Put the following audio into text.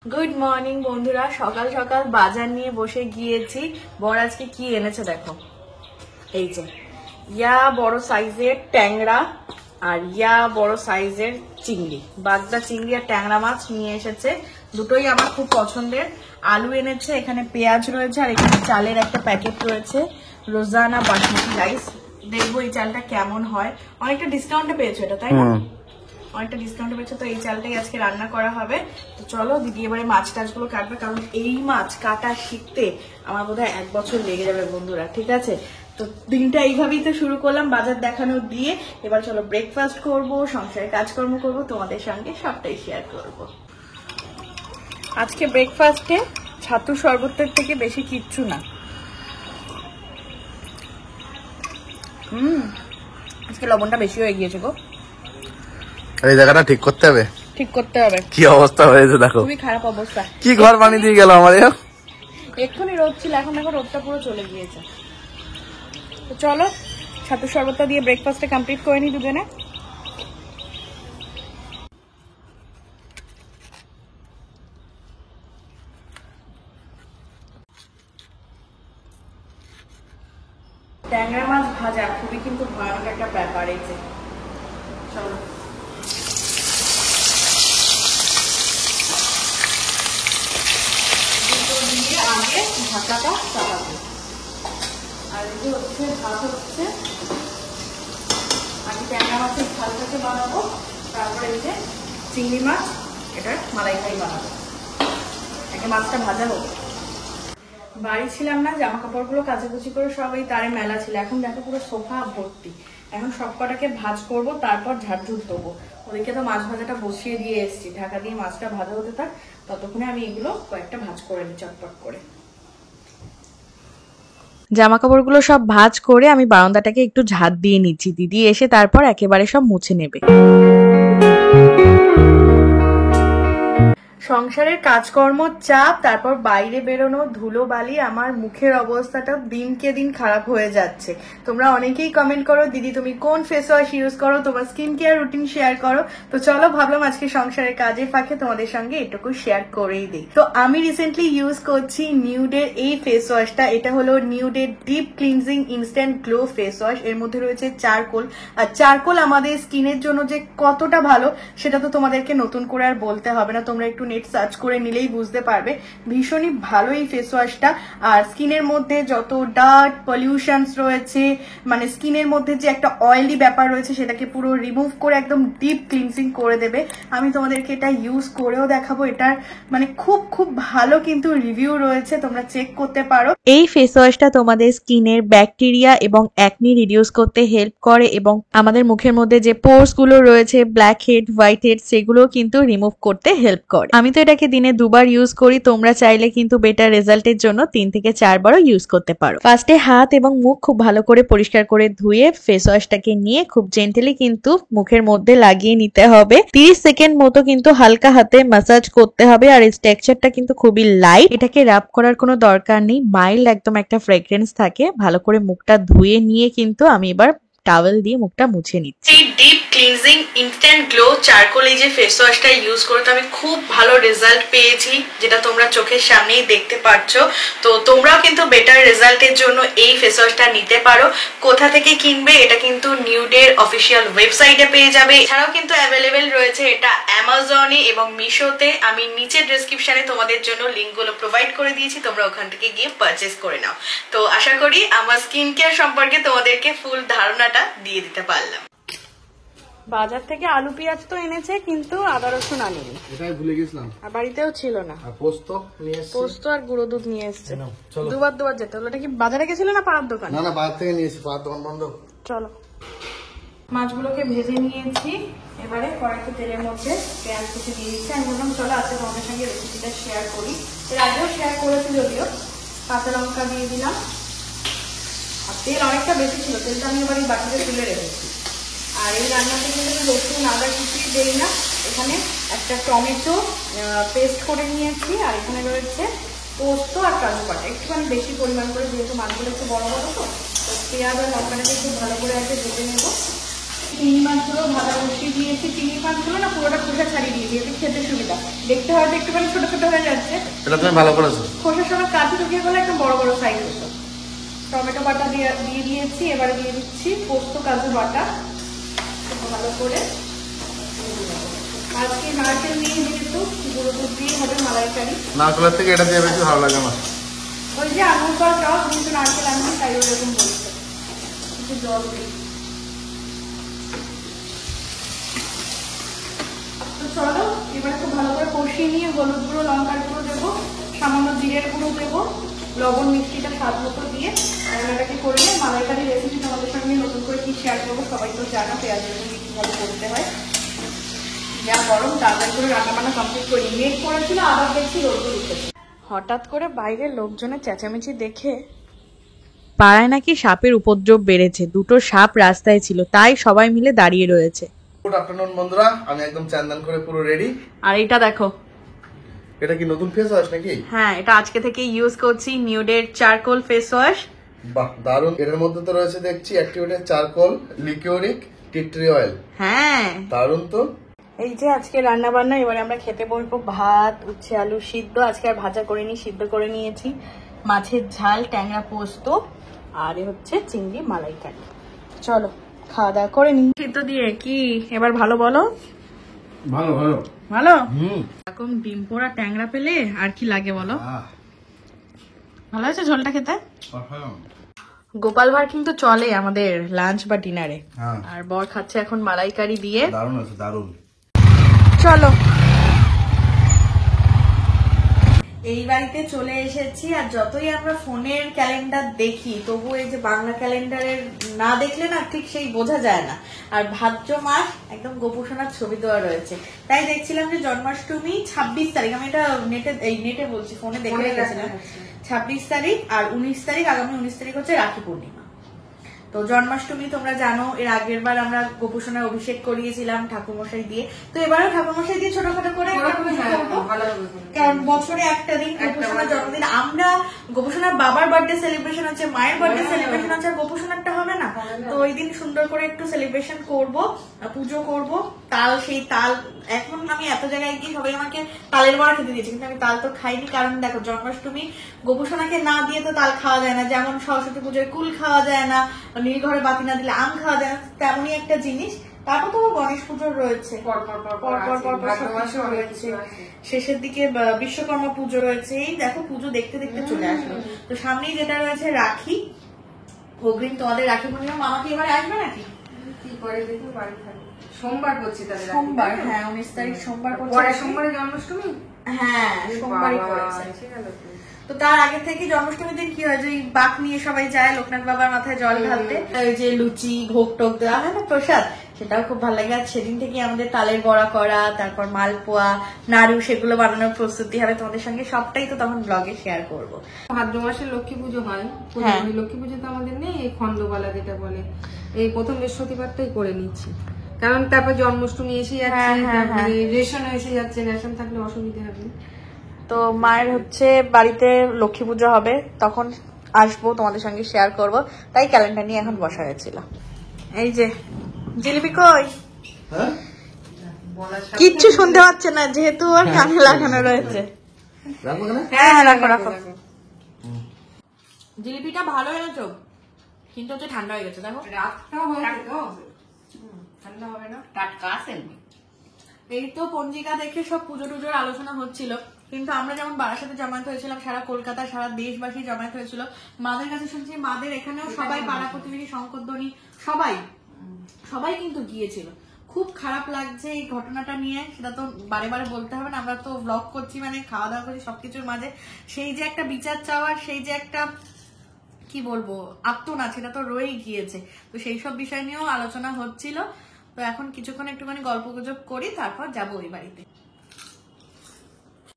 Good morning বন্ধুরা, সকাল সকাল বাজার নিয়ে বসে গিয়েছি। বড় আজকে কি এনেছে দেখো, এই যে ইয়া বড় সাইজের ট্যাংরা আর ইয়া বড় সাইজের চিংড়ি, বাগদা চিংড়ি আর ট্যাংরা মাছ নিয়ে এসেছে। দুটোই আমার খুব পছন্দের। আলু এনেছে, এখানে পেঁয়াজ রয়েছে, আর এখানে চালের একটা প্যাকেট রয়েছে, রোজানা বাসমতি রাইস। দেখবো এই চালটা কেমন হয়। অনেকটা ডিসকাউন্টে পেয়েছো এটা, তাই না? অনেকটা ডিসকাউন্টে পেয়েছে, তো এই চালটাই আজকে রান্না করা হবে। তো চলো, দিদি এবারে মাছ টাছগুলো কাটবে, কারণ এই মাছ কাটা শিখতে আমার বোধহয় 1 বছর লেগে যাবে বন্ধুরা, ঠিক আছে? তো দিনটা এইভাবেই তো শুরু করলাম বাজার দেখানো দিয়ে। এবার চলো ব্রেকফাস্ট করব, সংসারে কাজকর্ম করব, তোমাদের সঙ্গে সবটাই শেয়ার করব। আজকে ব্রেকফাস্টে ছাতু শরবতের থেকে বেশি কিচ্ছু না। আজকে লবণটা বেশি হয়ে গিয়েছে গো। এই জায়গাটা ঠিক করতে হবে, ঠিক করতে হবে। কি অবস্থা হয়েছে দেখো, খুবই খারাপ অবস্থা। কি ঘর বানিয়ে দিয়ে গেল আমার। এক্ষুনি রোদ ছিল, এখন দেখো রোদটা পুরো চলে গিয়েছে। তো চলো ছাতু শরবতটা দিয়ে ব্রেকফাস্টে কমপ্লিট করে নি দুজনে। ট্যাংরা মাছ ভাজা খুবই কিন্তু ভয়ানক একটা ব্যাপার। এই যে চলো দিয়ে আগে ঢাকাটা চাপাবো। আর এই যে হচ্ছে ভাত হচ্ছে, আগে ট্যাংরা মাছের ঝালটাকে বানাবো, তারপরে এই যে চিংড়ি মাছ, এটার মালাইকারি বানাবো। আগে মাছটা ভাজা হোক। বাড়ি ছিলাম না, জামা কাপড়গুলো কাচাকুচি করে সবাই তারে মেলা ছিল। এখন দেখো পুরো সোফা ভর্তি। এখন সব কটাকে ভাজ করব, তারপর ঝাড়ঝুড় দেবো। ওদিকে তো মাছ ভাজাটা বসিয়ে দিয়ে এসেছি, ঢাকা দিয়ে মাছটা ভাজা হতে থাক, ততক্ষণে আমি এগুলো কয়েকটা ভাজ করে নিই চটপট করে। জামা কাপড়গুলো সব ভাঁজ করে আমি বারান্দাটাকে একটু ঝাঁট দিয়ে নিচ্ছি। দিদি এসে তারপর একেবারে সব মুছে নেবে। সংসারের কাজকর্ম চাপ, তারপর বাইরে বেরোনো, ধুলো বালি, আমার মুখের অবস্থাটা দিনকে দিন খারাপ হয়ে যাচ্ছে। তোমরা অনেকেই কমেন্ট করো, দিদি তুমি কোন ফেস ওয়াশ ইউজ করো, তোমার স্কিন কেয়ার রুটিন শেয়ার করো। তো চলো ভাবলাম আজকে সংসারের কাজের ফাঁকে তোমাদের সঙ্গে এটুকু শেয়ার করেই দিই। তো আমি রিসেন্টলি ইউজ করছি নিউডের এই ফেস ওয়াশটা। এটা হলো নিউডের deep cleansing instant glow face wash. এর মধ্যে রয়েছে চারকোল, আর চারকোল আমাদের স্কিনের জন্য যে কতটা ভালো সেটা তো তোমাদেরকে নতুন করে আর বলতে হবে না, তোমরা একটু নেট সার্চ করে নিলেই বুঝতে পারবে। ভীষণই ভালো এই ফেস ওয়াশটা। আর স্কিনের মধ্যে যত ডার্ট পলিউশনস রয়েছে, মানে স্কিনের মধ্যে যে একটা অয়েলি ব্যাপার রয়েছে, সেটাকে পুরো রিমুভ করে একদম ডিপ ক্লিনজিং করে দেবে। আমি তোমাদেরকে এটা ইউজ করেও দেখাবো। এটার মানে খুব খুব ভালো কিন্তু রিভিউ রয়েছে, তোমরা চেক করতে পারো। এই ফেস ওয়াশটা তোমাদের স্কিনের ব্যাকটেরিয়া এবং অ্যাকনি রিডিউস করতে হেল্প করে, এবং আমাদের মুখের মধ্যে যে পোরস গুলো রয়েছে, ব্ল্যাক হেড, হোয়াইট হেড, সেগুলো কিন্তু রিমুভ করতে হেল্প করে। আমি তো এটাকে দিনে 2 বার ইউজ করি। তোমরা চাইলে কিন্তু বেটার রেজাল্টের জন্য 3 থেকে 4 বারও ইউজ করতে পারো। ফার্স্টে হাত এবং মুখ খুব ভালো করে পরিষ্কার করে ধুয়ে ফেস ওয়াশটাকে নিয়ে খুব জেন্টলি কিন্তু মুখের মধ্যে লাগিয়ে নিতে হবে। 30 সেকেন্ড মতো কিন্তু হালকা হাতে ম্যাসাজ করতে হবে। আর এই টেক্সচারটা কিন্তু খুবই লাইট, এটাকে রাব করার কোনো দরকার নেই। মাইল্ড একদম একটা ফ্রেগ্রেন্স থাকে। ভালো করে মুখটা ধুয়ে নিয়ে কিন্তু আমি এবার টাওয়েল দিয়ে মুখটা মুছে নিচ্ছি। Deep cleansing instant glow charcoal এই যে ফেস ওয়াশটা ইউজ করে তো আমি খুব ভালো রেজাল্ট পেয়েছি, যেটা তোমরা চোখের সামনেই দেখতে পাচ্ছ। তো তোমরাও কিন্তু বেটার রেজাল্টের জন্য এই ফেস ওয়াশটা নিতে পারো। কোথা থেকে কিনবে, এটা কিন্তু নিউডের অফিসিয়াল ওয়েবসাইটে পেয়ে যাবে। এছাড়াও কিন্তু অ্যাভেলেবেল রয়েছে এটা অ্যামাজনে এবং মিশোতে। আমি নিচের ডেসক্রিপশনে তোমাদের জন্য লিঙ্কগুলো প্রোভাইড করে দিয়েছি, তোমরা ওখান থেকে গিয়ে পারচেস করে নাও। তো আশা করি আমার স্কিন কেয়ার সম্পর্কে তোমাদেরকে ফুল ধারণাটা দিয়ে দিতে পারলাম। বাজার থেকে আলু পেঁয়াজ তো এনেছে, কিন্তু আদা রসুন আনেনি, এটাই ভুলে গেছিলাম। আর বাড়িতেও ছিল না। আর পোস্ত নিয়ে এসেছি, পোস্ত আর গুঁড়ো দুধ নিয়ে এসছে। দুবার যেতে হলো। এটা কি বাজারে গেছিল না পাড়ার দোকান? না না, বাজার থেকে নিয়ে এসেছি, পাড়ার দোকান বন্ধ। চলো, মাছগুলোকে ভেজে নিয়েছি। এবারে কড়াইতে তেলের মধ্যে পেঁয়াজ কুচি দিয়ে দিচ্ছি। আমি বললাম চলো আজকে তোমাদের সঙ্গে রেসিপিটা শেয়ার করি। এর আগেও শেয়ার করেছি যদিও। কাঁচা লঙ্কা দিয়ে দিলাম, আর তেল অনেকটা বেশি ছিল, তেলটা আমি এবার এই বাটিতে তুলে রেখেছি। আর এই রান্নাতে কিন্তু রসুন আদা কিছুই দেই না। এখানে একটা টমেটো পেস্ট করে নিয়েছি, আর এখানে রয়েছে পোস্ত আর কাজু বাটা, একটুখানি বেশি পরিমাণ করে, যেহেতু মাছগুলো একটু বড় বড় তো পেঁয়াজ আর লঙ্কাটাকে খুব ভালো করে আগে ভেজে নেবো। চিংড়ি মাছগুলো ভাজা বসিয়ে দিয়েছি। চিংড়ি মাছগুলো না পুরোটা খোসা ছাড়িয়ে দিয়েছি, এতে খেতে সুবিধা। দেখতে হয়তো একটুখানি ছোট ছোট হয়ে যাচ্ছে, এটা তুমি ভালো করেছো। খোসার সময় কাঠি ঢুকিয়ে গেলে একদম বড় বড় সাইজ হতো। টমেটো বাটা দিয়ে দিয়েছি, এবারে দিয়ে দিচ্ছি পোস্ত কাজু বাটা ভালো করে। আজকে নারকেল নিয়ে যেহেতু গুঁড়ো দুধ দিয়ে হবে মালাইকারি। নারকেলের থেকে এটা দিয়ে বেশি ভালো লাগে আমার। ওই যে আঙুর করা টক কিন্তু নারকেল আঙুর তাই ওরকম বলছে। একটু জল দিই। তো চলো এবার খুব ভালো করে কষিয়ে নিয়ে হলুদ গুঁড়ো লঙ্কার গুঁড়ো দেবো, সামান্য জিরের গুঁড়ো দেবো, লবণ মিষ্টিটা স্বাদ মতো দিয়ে রান্নাটাকে করলে মালাইকারি রেসিপি তোমাদের সঙ্গে নতুন করে কি শেয়ার করবো। সবাই তো জানো পেঁয়াজ রসুন কীভাবে করতে হয়। যা গরম তাড়াতাড়ি করে রান্না বান্না কমপ্লিট করি। মেঘ করেছিল, আবার দেখছি রোদ উঠেছে। হঠাৎ করে বাইরের লোকজনের চেঁচামেচি দেখে পাড়ায় নাকি সাপের উপদ্রব বেড়েছে, দুটো সাপ রাস্তায় ছিল, তাই সবাই মিলে দাঁড়িয়ে রয়েছে। গুড আফটারনুন বন্ধুরা, আমি একদম চান করে পুরো রেডি। আর এটা দেখো, এটা কি নতুন ফেস ওয়াশ নাকি? হ্যাঁ এটা আজকে থেকে ইউজ করছি, নিউডের চারকোল ফেস ওয়াশ। বাহ দারুন। এর মধ্যে তো রয়েছে দেখছি activated charcoal, liquorice, tea tree oil. হ্যাঁ দারুন তো। এই যে আজকে রান্না বান্না, এবারে আমরা খেতে বলবো ভাত, উচ্ছে আলু সিদ্ধ, আজকে আর ভাজা করিনি, সিদ্ধ করে নিয়েছি, মাছের ঝাল, ট্যাংরা পোস্ত, আর হচ্ছে চিংড়ি মালাইকারি। চলো খাওয়া দাওয়া করে নি। সিদ্ধ দিয়ে কি এবার ভালো বলো? ভালো ভালো ভালো। এরকম ডিম পোড়া ট্যাংরা পেলে আর কি লাগে বলো? ভালো হয়েছে ঝোলটা খেতে। গোপাল ভাঁড় কিন্তু চলে আমাদের লাঞ্চ বা ডিনারে, আর বর খাচ্ছে এখন মালাইকারি দিয়ে। দারুন আছে, দারুন। চলো এই বাড়িতে চলে এসেছি, আর যতই আমরা ফোনের ক্যালেন্ডার দেখি তবু এই যে বাংলা ক্যালেন্ডারের না দেখলে না ঠিক সেই বোঝা যায় না। আর ভাদ্র মাস একদম গোপুসোনার ছবি দেওয়া রয়েছে, তাই দেখছিলাম যে জন্মাষ্টমী 26 তারিখ, আমি এটা নেটে বলছি, ফোনে দেখে রেখেছিলাম 26 তারিখ, আর 19 তারিখ, আগামী 19 তারিখ হচ্ছে রাখি পূর্ণিমা। তো জন্মাষ্টমী তোমরা জানো, এর আগের বার আমরা গোপুসোনার অভিষেক করিয়েছিলাম ঠাকুরমশাই দিয়ে, তো এবারও ঠাকুরমশাই দিয়ে ছোটখাটো করে কারণ বছরে একটা দিন গোপুসোনার জন্মদিন। আমরা গোপুসোনার বাবার বার্থডে সেলিব্রেশন হচ্ছে, মায়ের বার্থডে সেলিব্রেশন হচ্ছে, আর গোপুসোনারটা হবে না? তো ওই দিন সুন্দর করে একটু সেলিব্রেশন করব, পুজো করব। তাল, সেই তাল এখন আমি এত জায়গায় গিয়ে সবাই আমাকে তালের বড়া খেতে দিয়েছে, কিন্তু আমি তাল তো খাইনি, কারণ দেখো জন্মাষ্টমী গোপুসোনাকে না দিয়ে তো তাল খাওয়া যায় না, যেমন সরস্বতী পুজোয় কুল খাওয়া যায় না, নীল ঘরে বাতি না দিলে আম খাওয়া যায় না, তেমনই একটা জিনিস। তারপর তো গণেশ পুজো রয়েছে, শেষের দিকে বিশ্বকর্মা পুজো রয়েছে। এই দেখো পুজো দেখতে দেখতে চলে আসলো। তো সামনেই যেটা রয়েছে রাখি, অগ্রিম তোমাদের রাখি পূর্ণিমা। মামা কি এবারে আসবে নাকি? সোমবার করছি তাহলে। সোমবার, হ্যাঁ 19 তারিখ সোমবার পড়ছে। সোমবারে জন্মাষ্টমী, হ্যাঁ সোমবারই পড়েছে। তো তার আগে থেকে জন্মাষ্টমীর দিন কি হয়, যে বাক নিয়ে সবাই যায় লোকনাথ বাবার মাথায় জল ঢালতে, ওই যে লুচি ভোগ টোক দেওয়া হয় না প্রসাদ, সেটাও খুব ভালো লাগে। আর সেদিন থেকে আমাদের তালের বড়া করা, তারপর মালপোয়া, নাড়ু, সেগুলো বানানোর প্রস্তুতি হবে তোমাদের সঙ্গে, সবটাই তো তখন ব্লগে শেয়ার করবো। ভাদ্র মাসে লক্ষ্মী পুজো হয়, লক্ষ্মী পুজো তো আমাদের নেই, এই খন্ডবালা যেটা বলে, এই প্রথম বৃহস্পতিবারটাই করে নিচ্ছি, কারণ তারপর জন্মাষ্টমী এসে যাচ্ছে, রেশন এসে যাচ্ছে, রেশন থাকলে অসুবিধা হবে। তো মায়ের হচ্ছে বাড়িতে লক্ষ্মী পুজো হবে, তখন আসবো তোমাদের সঙ্গে শেয়ার করব, তাই ক্যালেন্ডার নিয়ে এখন বসা হয়েছিল। এই যে জিলিপি কই, কিচ্ছু শুনতে পাচ্ছে না যেহেতু আর কানে লাগানো রয়েছে। হ্যাঁ রাখো রাখো। জিলিপিটা ভালো এনেছো, কিন্তু হচ্ছে ঠান্ডা হয়ে গেছে, দেখো রাতটাও হয়েছে তো, ঠান্ডা হবে না, টাটকা আছে। এই তো পঞ্জিকা দেখে সব পুজো টুজোর আলোচনা হচ্ছিল, কিন্তু আমরা যেমন বারাসাতে জমায়েত হয়েছিলাম, সারা কলকাতা সারা দেশবাসী জমায়েত হয়েছিল, মাদের কাছে শুনছি মাদের এখানেও সবাই পাড়া প্রতিবেশী শঙ্করধ্বনি সবাই কিন্তু গিয়েছিল। খুব খারাপ লাগছে এই ঘটনাটা নিয়ে, সেটা তো বারে বারে বলতে হবে না, আমরা তো ব্লগ করছি মানে খাওয়া দাওয়া করছি সবকিছুর মাঝে, সেই যে একটা বিচার চাওয়ার, সেই যে একটা কি বলবো আত্মনাদ, সেটা তো রয়েই গিয়েছে। তো সেই সব বিষয় নিয়েও আলোচনা হচ্ছিল। তো এখন কিছুক্ষণ একটুখানি গল্প গুজব করি, তারপর যাবো ওই বাড়িতে।